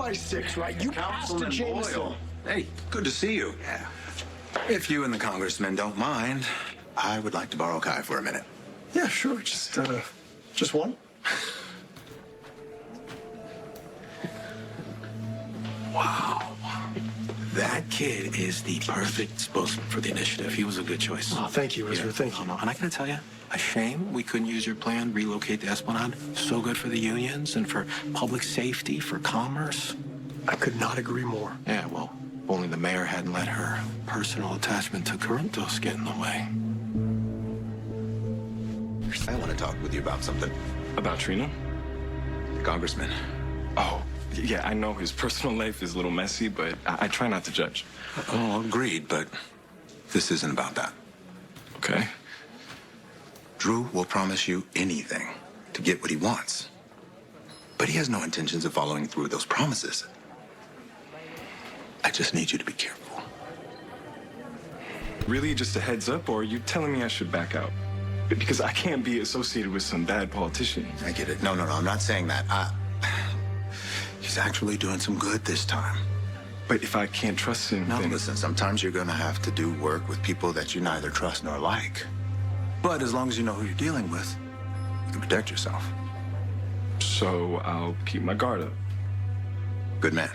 by 6, right? You passed to Councilman Jameson. Boyle. Hey, good to see you. Yeah. If you and the congressman don't mind, I would like to borrow Kai for a minute. Yeah, sure. Just one. Wow. That kid is the perfect spokesman for the initiative. He was a good choice. Oh, thank you, Ezra. Thank you. And I gotta tell you, a shame we couldn't use your plan, relocate the esplanade. So good for the unions and for public safety, for commerce. I could not agree more. Yeah, well, if only the mayor hadn't let her personal attachment to Corinthos get in the way. I want to talk with you about something. About Trina? The congressman. Oh, yeah, I know his personal life is a little messy, but I try not to judge. Oh, agreed, but this isn't about that. Okay? Drew will promise you anything to get what he wants. But he has no intentions of following through with those promises. I just need you to be careful. Really, just a heads up, or are you telling me I should back out? Because I can't be associated with some bad politician. I get it. No, I'm not saying that. He's actually doing some good this time. But if I can't trust him, Now, then... listen, sometimes you're gonna have to do work with people that you neither trust nor like. But as long as you know who you're dealing with, you can protect yourself. So I'll keep my guard up. Good man.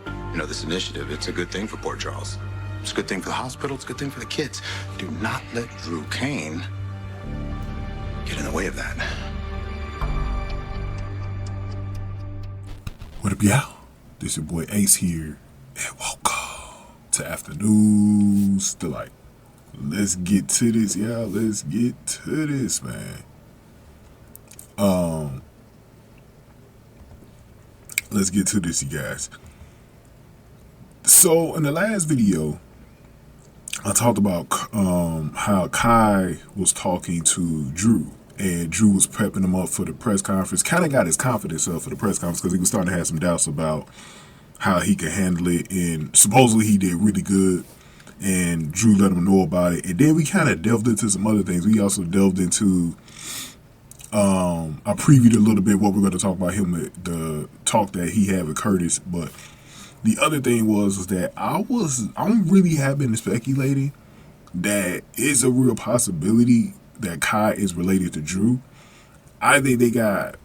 You know, this initiative, it's a good thing for Port Charles. It's a good thing for the hospital, it's a good thing for the kids. Do not let Drew Kane get in the way of that. What up, y'all? This your boy Ace here, and welcome to Afternoons Delight. Let's get to this, y'all. Let's get to this, man. Let's get to this, you guys. So in the last video, I talked about how Kai was talking to Drew, and Drew was prepping him up for the press conference. Kind of got his confidence up for the press conference because he was starting to have some doubts about how he could handle it. And supposedly he did really good, and Drew let him know about it. And then we kind of delved into some other things. We also delved into, I previewed a little bit what we're going to talk about him, the talk that he had with Curtis. But the other thing was that I'm really have been speculating that it's a real possibility that Kai is related to Drew. I think they got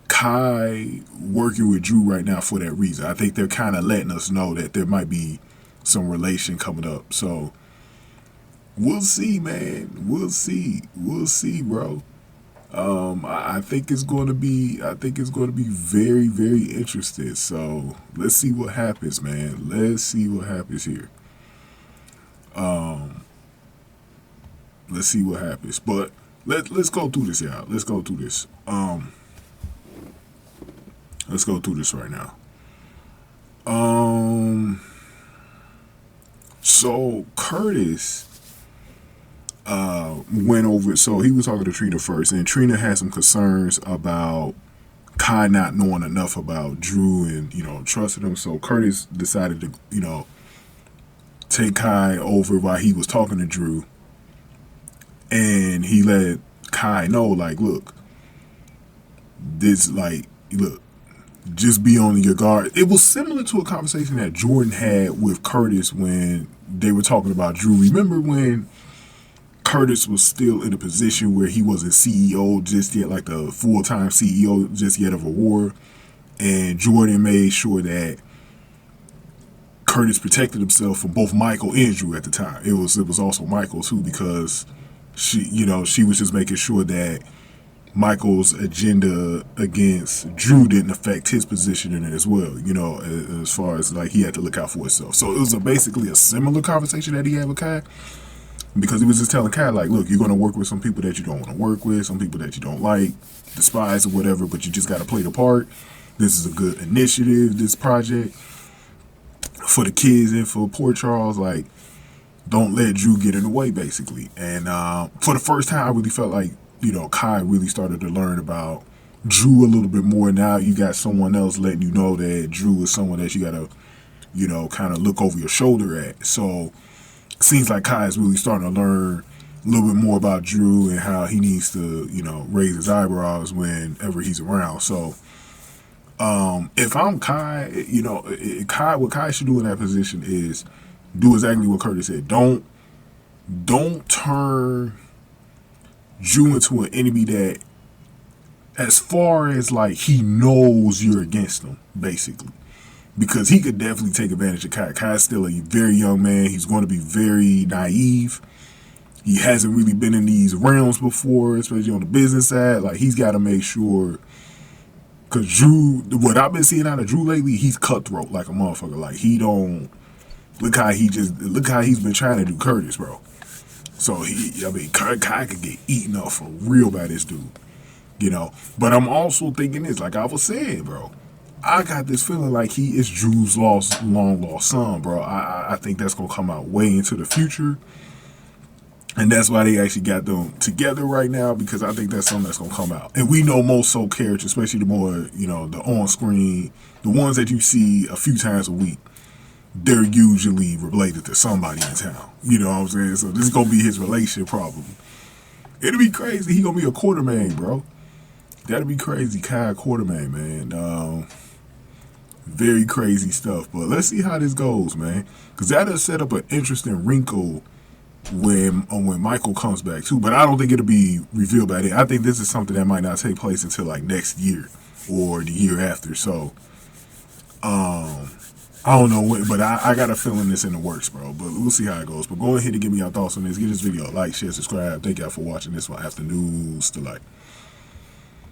Kai working with Drew right now for that reason. I think they're kind of letting us know that there might be some relation coming up. So we'll see, man. We'll see, bro. I think it's going to be very, very interesting. So let's see what happens, man. Let's see what happens here. Let's see what happens. But let's go through this, y'all. Let's go through this. Let's go through this right now. So Curtis went over, so he was talking to Trina first, and Trina had some concerns about Kai not knowing enough about Drew and, trusting him. So Curtis decided to, take Kai over while he was talking to Drew. And he let Kai know, look, just be on your guard. It was similar to a conversation that Jordan had with Curtis when they were talking about Drew. Remember when Curtis was still in a position where he wasn't CEO just yet, like the full-time CEO just yet of a war, and Jordan made sure that Curtis protected himself from both Michael and Drew at the time. It was also Michael too, because she was just making sure that Michael's agenda against Drew didn't affect his position in it as well, as far as he had to look out for himself. So it was basically a similar conversation that he had with Kai, because he was just telling Kai, look, you're going to work with some people that you don't want to work with, some people that you don't like, despise or whatever, but you just got to play the part. This is a good initiative, this project, for the kids and for Port Charles. Don't let Drew get in the way, basically. And for the first time, I really felt like, Kai really started to learn about Drew a little bit more. Now you got someone else letting you know that Drew is someone that you got to, kind of look over your shoulder at. So it seems like Kai is really starting to learn a little bit more about Drew and how he needs to, raise his eyebrows whenever he's around. So If I'm Kai, what Kai should do in that position is do exactly what Curtis said. Don't turn Drew into an enemy that, as far as like he knows you're against him, basically. Because he could definitely take advantage of Kai. Kai's still a very young man. He's going to be very naive. He hasn't really been in these realms before, especially on the business side. Like, he's got to make sure. Because Drew, what I've been seeing out of Drew lately, he's cutthroat like a motherfucker. Like, he don't. Look how he's been trying to do Curtis, bro. So, Kai could get eaten up for real by this dude. But I'm also thinking this, like I was saying, bro. I got this feeling like he is Drew's long lost son, bro. I think that's going to come out way into the future. And that's why they actually got them together right now, because I think that's something that's going to come out. And we know most soul characters, especially the more, the on-screen, the ones that you see a few times a week, they're usually related to somebody in town. You know what I'm saying? So this is going to be his relation probably. It'll be crazy. He going to be a quarterman, bro. That'll be crazy. Kai Quarterman, man. Very crazy stuff. But let's see how this goes, man. Because that'll set up an interesting wrinkle when Michael comes back, too. But I don't think it'll be revealed by then. I think this is something that might not take place until, like, next year or the year after. So, I don't know when, but I got a feeling this in the works, bro. But we'll see how it goes. But go ahead and give me your thoughts on this. Give this video a like, share, subscribe. Thank y'all for watching this one after news to like.